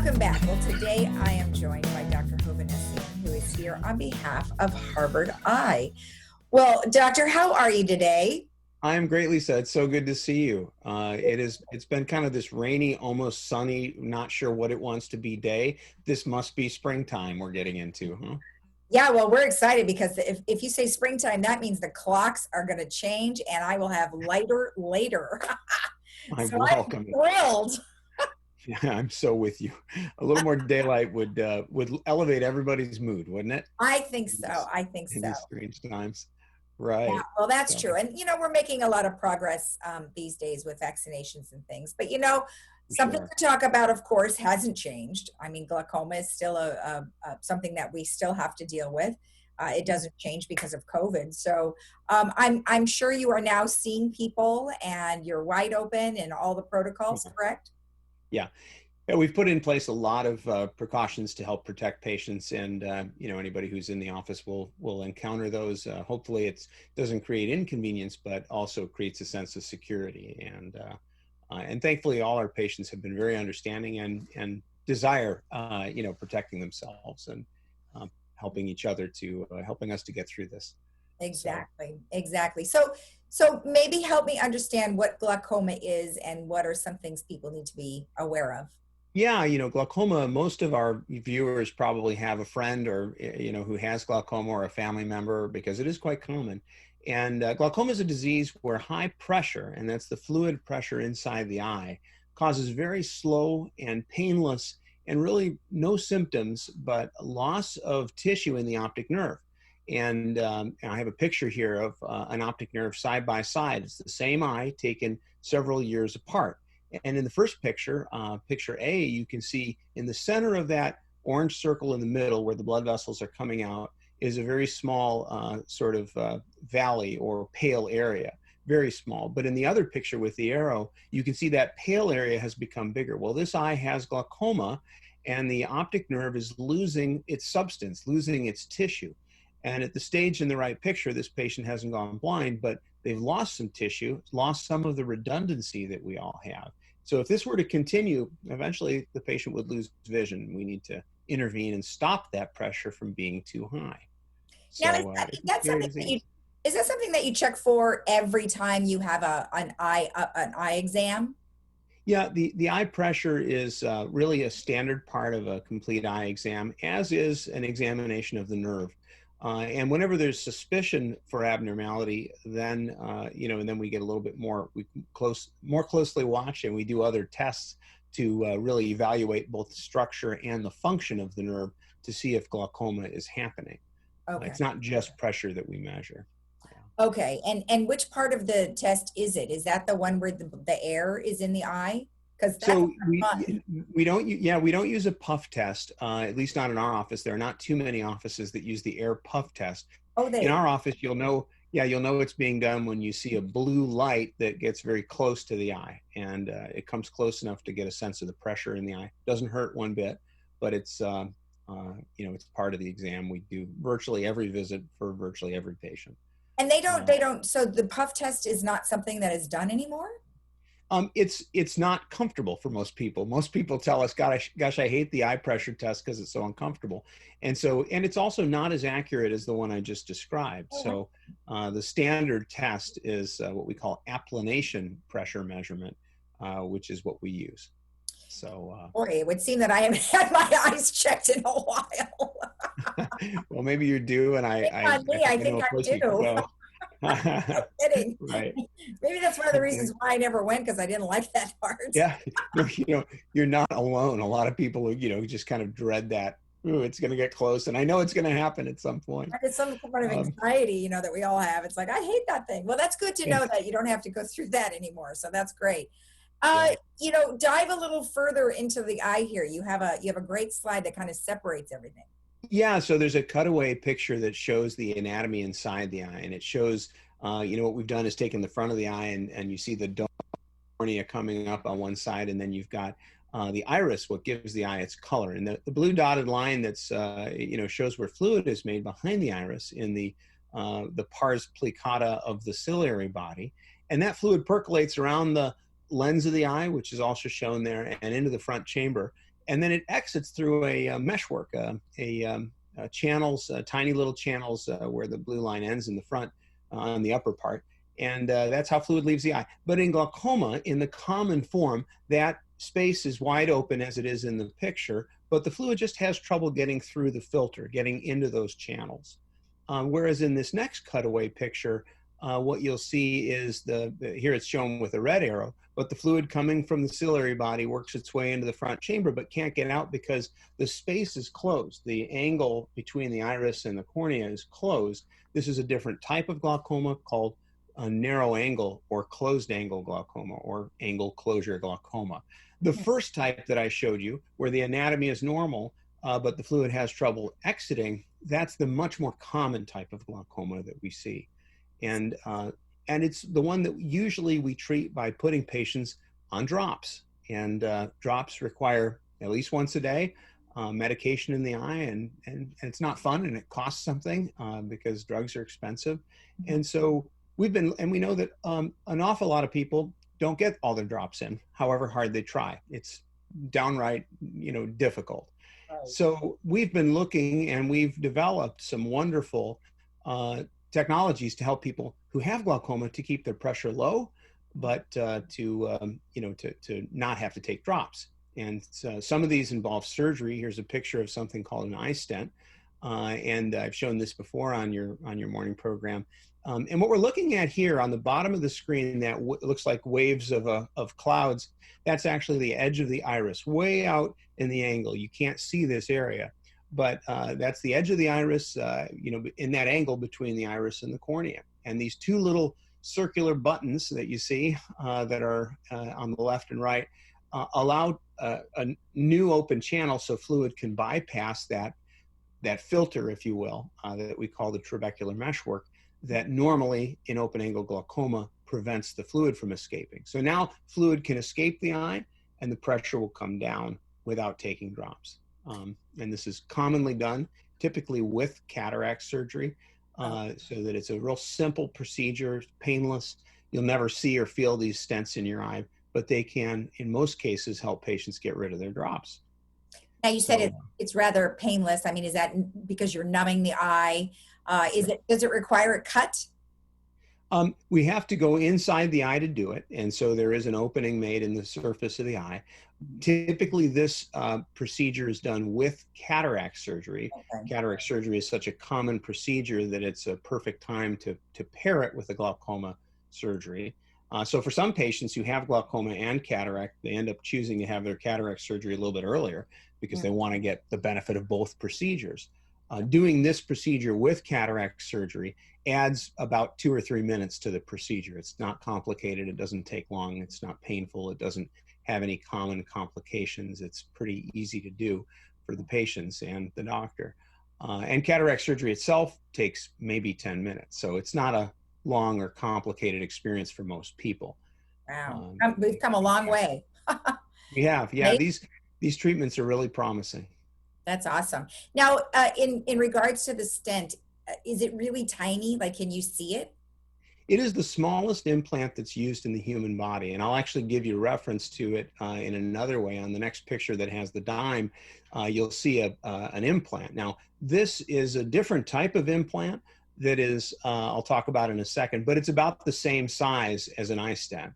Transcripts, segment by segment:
welcome back. Well, today I am joined by Dr. Hovanesian, who is here on behalf of Harvard Eye. Well, Doctor, how are you today? I am great, Lisa. It's so good to see you. It's been kind of this rainy, almost sunny, not sure what it wants to be day. This must be springtime we're getting into, huh? Yeah, well, we're excited because if you say springtime, that means the clocks are going to change and I will have lighter later. I So I'm welcome it. thrilled. Yeah, I'm so with you. A little more daylight would elevate everybody's mood, wouldn't it? I think so. I think In so. these strange times. Yeah, Right. well, that's So, true. And, we're making a lot of progress these days with vaccinations and things. But, something sure. to talk about, of course, hasn't changed. I mean, glaucoma is still something that we still have to deal with. It doesn't change because of COVID. So I'm sure you are now seeing people and you're wide open and all the protocols, correct? Yeah. Yeah, we've put in place a lot of precautions to help protect patients, and anybody who's in the office will encounter those. Hopefully, it doesn't create inconvenience, but also creates a sense of security. And thankfully, all our patients have been very understanding and desire protecting themselves and helping each other to helping us to get through this. Exactly. So maybe help me understand what glaucoma is and what are some things people need to be aware of. Yeah, glaucoma, most of our viewers probably have a friend or, who has glaucoma or a family member because it is quite common. And glaucoma is a disease where high pressure, and that's the fluid pressure inside the eye, causes very slow and painless and really no symptoms, but loss of tissue in the optic nerve. And I have a picture here of an optic nerve side by side. It's the same eye taken several years apart. And in the first picture, picture A, you can see in the center of that orange circle in the middle where the blood vessels are coming out is a very small valley or pale area, very small. But in the other picture with the arrow, you can see that pale area has become bigger. Well, this eye has glaucoma and the optic nerve is losing its substance, losing its tissue. And at the stage in the right picture, this patient hasn't gone blind, but they've lost some tissue, lost some of the redundancy that we all have. So if this were to continue, eventually the patient would lose vision. We need to intervene and stop that pressure from being too high. So Now, is that something that you check for every time you have an eye exam? Yeah, the eye pressure is really a standard part of a complete eye exam, as is an examination of the nerve. And whenever there's suspicion for abnormality, then and then we get a little bit more more closely watch, and we do other tests to really evaluate both the structure and the function of the nerve to see if glaucoma is happening. Okay. It's not just pressure that we measure. Okay, and which part of the test is it? Is that the one where the air is in the eye? Because So we don't use a puff test, at least not in our office. There are not too many offices that use the air puff test. In our office, you'll know it's being done when you see a blue light that gets very close to the eye, and it comes close enough to get a sense of the pressure in the eye. Doesn't hurt one bit, but it's it's part of the exam. We do virtually every visit for virtually every patient. And they don't. So the puff test is not something that is done anymore? It's not comfortable for most people. Most people tell us, gosh, I hate the eye pressure test because it's so uncomfortable. And it's also not as accurate as the one I just described. Okay. So the standard test is what we call applanation pressure measurement, which is what we use. So boy, it would seem that I haven't had my eyes checked in a while. well, maybe you're due, and I think I do. No kidding. Right. Maybe that's one of the reasons why I never went, because I didn't like that part. Yeah, you're not alone. A lot of people, just kind of dread that. Ooh, it's going to get close, and I know it's going to happen at some point. It's some part of anxiety, that we all have. It's like, I hate that thing. Well, that's good to know that you don't have to go through that anymore. So that's great. Dive a little further into the eye here. You have a great slide that kind of separates everything. Yeah, so there's a cutaway picture that shows the anatomy inside the eye, and it shows, what we've done is taken the front of the eye, and you see the dome cornea coming up on one side, and then you've got the iris, what gives the eye its color. And the blue dotted line that's, shows where fluid is made behind the iris in the pars plicata of the ciliary body. And that fluid percolates around the lens of the eye, which is also shown there, and into the front chamber. and then it exits through a meshwork, channels, tiny little channels where the blue line ends in the front on the upper part. And that's how fluid leaves the eye. But in glaucoma, in the common form, that space is wide open as it is in the picture, but the fluid just has trouble getting through the filter, getting into those channels. Whereas in this next cutaway picture, what you'll see is here it's shown with a red arrow, but the fluid coming from the ciliary body works its way into the front chamber, but can't get out because the space is closed. The angle between the iris and the cornea is closed. This is a different type of glaucoma called a narrow angle or closed angle glaucoma or angle closure glaucoma. The first type that I showed you, where the anatomy is normal, but the fluid has trouble exiting, that's the much more common type of glaucoma that we see. And it's the one that usually we treat by putting patients on drops. And drops require at least once a day medication in the eye, and it's not fun, and it costs something because drugs are expensive. And so we know that an awful lot of people don't get all their drops in, however hard they try. It's downright, difficult. Right. So we've been looking, and we've developed some wonderful technologies to help people who have glaucoma to keep their pressure low, but to not have to take drops. And so some of these involve surgery. Here's a picture of something called an eye stent, and I've shown this before on your morning program. And what we're looking at here on the bottom of the screen, that looks like waves of clouds, that's actually the edge of the iris, way out in the angle. You can't see this area, but that's the edge of the iris, in that angle between the iris and the cornea. And these two little circular buttons that you see that are on the left and right allow a new open channel so fluid can bypass that filter, if you will, that we call the trabecular meshwork, that normally in open angle glaucoma prevents the fluid from escaping. So now fluid can escape the eye and the pressure will come down without taking drops. And this is commonly done, typically with cataract surgery, so that it's a real simple procedure, painless. You'll never see or feel these stents in your eye, but they can, in most cases, help patients get rid of their drops. Now you said it's rather painless. I mean, is that because you're numbing the eye? Does it require a cut? We have to go inside the eye to do it. And so there is an opening made in the surface of the eye. Typically, this procedure is done with cataract surgery. Okay. Cataract surgery is such a common procedure that it's a perfect time to pair it with a glaucoma surgery. So for some patients who have glaucoma and cataract, they end up choosing to have their cataract surgery a little bit earlier because they want to get the benefit of both procedures. Doing this procedure with cataract surgery adds about 2 or 3 minutes to the procedure. It's not complicated. It doesn't take long. It's not painful. It doesn't have any common complications. It's pretty easy to do for the patients and the doctor. And cataract surgery itself takes maybe 10 minutes. So it's not a long or complicated experience for most people. Wow, we've come a long way. We have, yeah. These treatments are really promising. That's awesome. Now, in regards to the stent, is it really tiny? Like, can you see it? It is the smallest implant that's used in the human body. And I'll actually give you a reference to it in another way. On the next picture that has the dime, you'll see an implant. Now, this is a different type of implant that is, I'll talk about in a second, but it's about the same size as an eye stent.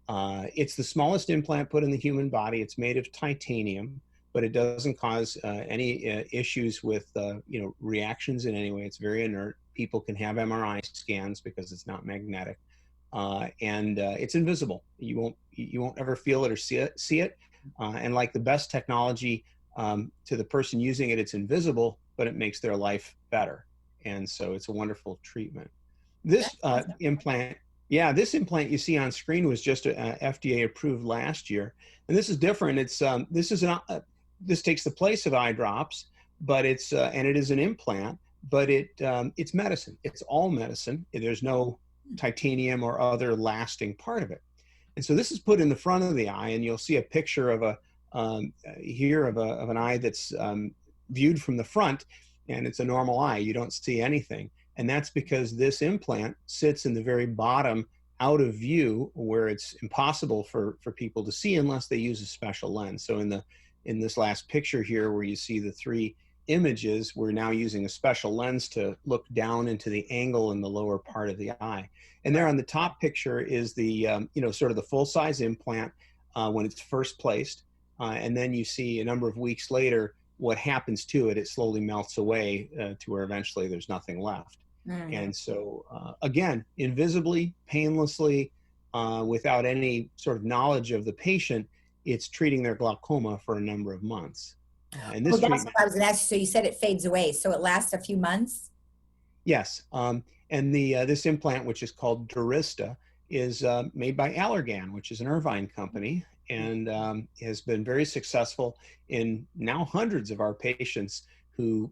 It's the smallest implant put in the human body. It's made of titanium, but it doesn't cause any issues with reactions in any way. It's very inert. People can have MRI scans because it's not magnetic, and it's invisible. You won't ever feel it or see it. And like the best technology, to the person using it, it's invisible, but it makes their life better. And so it's a wonderful treatment. This implant, this implant you see on screen was just FDA approved last year, and this is different. It's this takes the place of eye drops, but it is an implant, but it's medicine. It's all medicine. There's no titanium or other lasting part of it. And so this is put in the front of the eye, and you'll see a picture of an eye that's viewed from the front, and it's a normal eye. You don't see anything. And that's because this implant sits in the very bottom, out of view, where it's impossible for people to see unless they use a special lens. So in the in this last picture here where you see the three images, we're now using a special lens to look down into the angle in the lower part of the eye. And there on the top picture is the, sort of the full-size implant when it's first placed. And then you see a number of weeks later what happens to it. It slowly melts away to where eventually there's nothing left. Mm-hmm. And so, again, invisibly, painlessly, without any sort of knowledge of the patient, it's treating their glaucoma for a number of months. And this that's what I was going to ask you. So you said it fades away. So it lasts a few months? Yes. And this implant, which is called Durista, is made by Allergan, which is an Irvine company, and has been very successful in now hundreds of our patients who,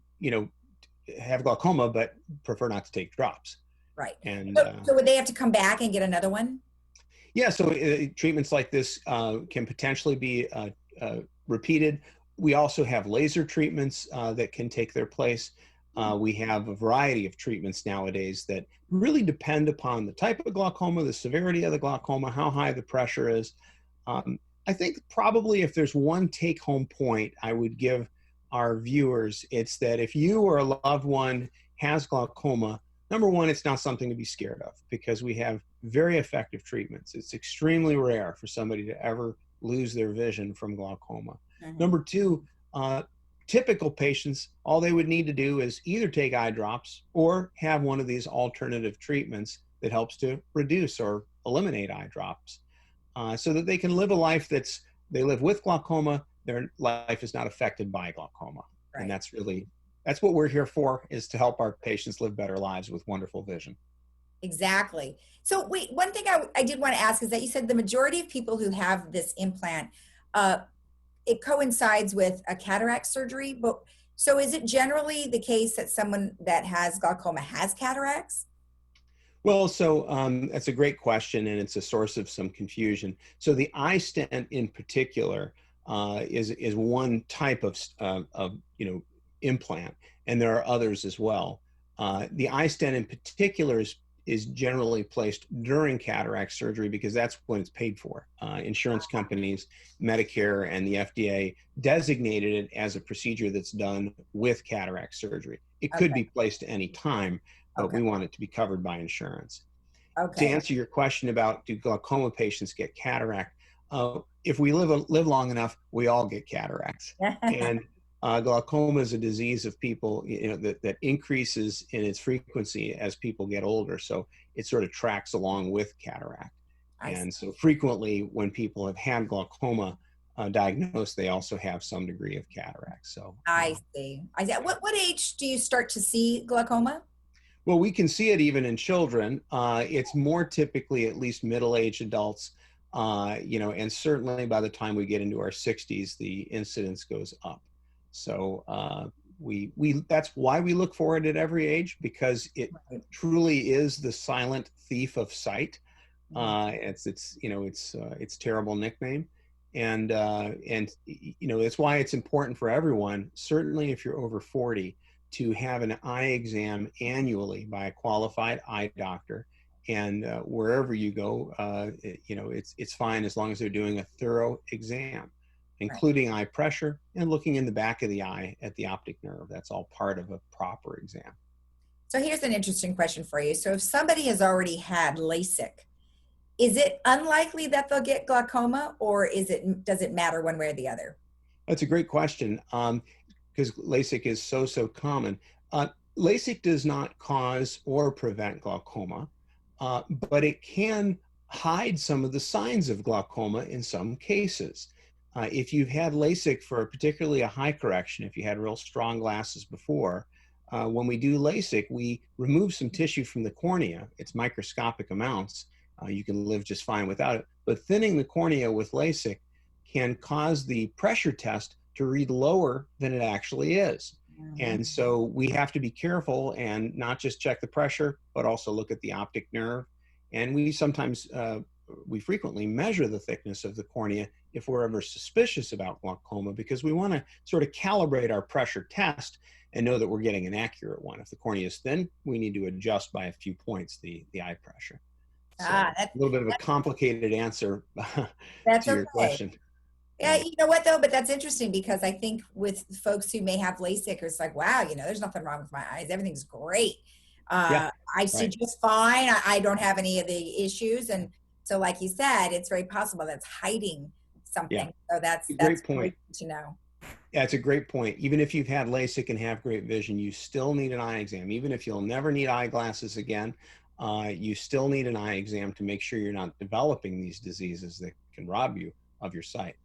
have glaucoma but prefer not to take drops. Right. And so would they have to come back and get another one? Yeah. So treatments like this can potentially be repeated. We also have laser treatments that can take their place. We have a variety of treatments nowadays that really depend upon the type of glaucoma, the severity of the glaucoma, how high the pressure is. I think probably if there's one take-home point I would give our viewers, it's that if you or a loved one has glaucoma, number one, it's not something to be scared of because we have very effective treatments. It's extremely rare for somebody to ever lose their vision from glaucoma. Mm-hmm. Number two, typical patients, all they would need to do is either take eye drops or have one of these alternative treatments that helps to reduce or eliminate eye drops so that they can live a life they live with glaucoma, their life is not affected by glaucoma. Right. And that's what we're here for, is to help our patients live better lives with wonderful vision. Exactly. So wait, one thing I did want to ask is that you said the majority of people who have this implant, it coincides with a cataract surgery, but so is it generally the case that someone that has glaucoma has cataracts? Well, so that's a great question, and it's a source of some confusion. So the eye stent in particular is one type of implant, and there are others as well. The eye stent in particular is generally placed during cataract surgery because that's when it's paid for. Insurance companies, Medicare, and the FDA designated it as a procedure that's done with cataract surgery. It could be placed at any time, but we want it to be covered by insurance. To answer your question about do glaucoma patients get cataract, if we live long enough, we all get cataracts. And glaucoma is a disease of people, that increases in its frequency as people get older. So it sort of tracks along with cataract. And so frequently when people have had glaucoma diagnosed, they also have some degree of cataract. So I see. What age do you start to see glaucoma? Well, we can see it even in children. It's more typically at least middle-aged adults, and certainly by the time we get into our 60s, the incidence goes up. So that's why we look for it at every age, because it truly is the silent thief of sight. It's terrible nickname, and that's why it's important for everyone. Certainly, if you're over 40, to have an eye exam annually by a qualified eye doctor, and wherever you go, it's fine as long as they're doing a thorough exam, including eye pressure and looking in the back of the eye at the optic nerve. That's all part of a proper exam. So here's an interesting question for you. So if somebody has already had LASIK, is it unlikely that they'll get glaucoma, or does it matter one way or the other? That's a great question, because LASIK is so common. LASIK does not cause or prevent glaucoma, but it can hide some of the signs of glaucoma in some cases. If you've had LASIK for particularly a high correction, if you had real strong glasses before, when we do LASIK, we remove some tissue from the cornea. It's microscopic amounts. You can live just fine without it. But thinning the cornea with LASIK can cause the pressure test to read lower than it actually is. And so we have to be careful and not just check the pressure, but also look at the optic nerve. And we frequently measure the thickness of the cornea if we're ever suspicious about glaucoma, because we want to sort of calibrate our pressure test and know that we're getting an accurate one. If the cornea is thin, we need to adjust by a few points the eye pressure. So a little bit of a complicated answer to your question. Yeah, you know what though, but that's interesting because I think with folks who may have LASIK, it's like, wow, there's nothing wrong with my eyes. Everything's great. Yeah, I see right. just fine. I don't have any of the issues. And so, like you said, it's very possible that's hiding Yeah, something. So a that's great point. great to know. Yeah, it's a great point. Even if you've had LASIK and have great vision, you still need an eye exam. Even if you'll never need eyeglasses again, you still need an eye exam to make sure you're not developing these diseases that can rob you of your sight.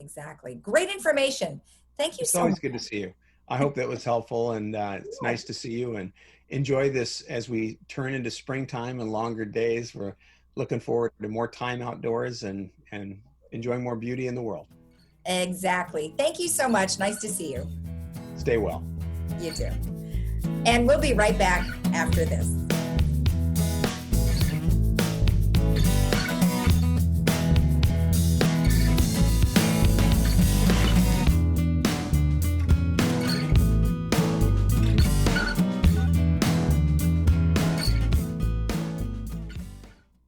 Exactly. Great information. Thank you It's so always much. good to see you. I hope that was helpful, and it's Yeah, nice to see you, and enjoy this as we turn into springtime and longer days. We're looking forward to more time outdoors and enjoying more beauty in the world. exactly. Thank you so much. Nice to see you. Stay well. You too. And we'll be right back after this.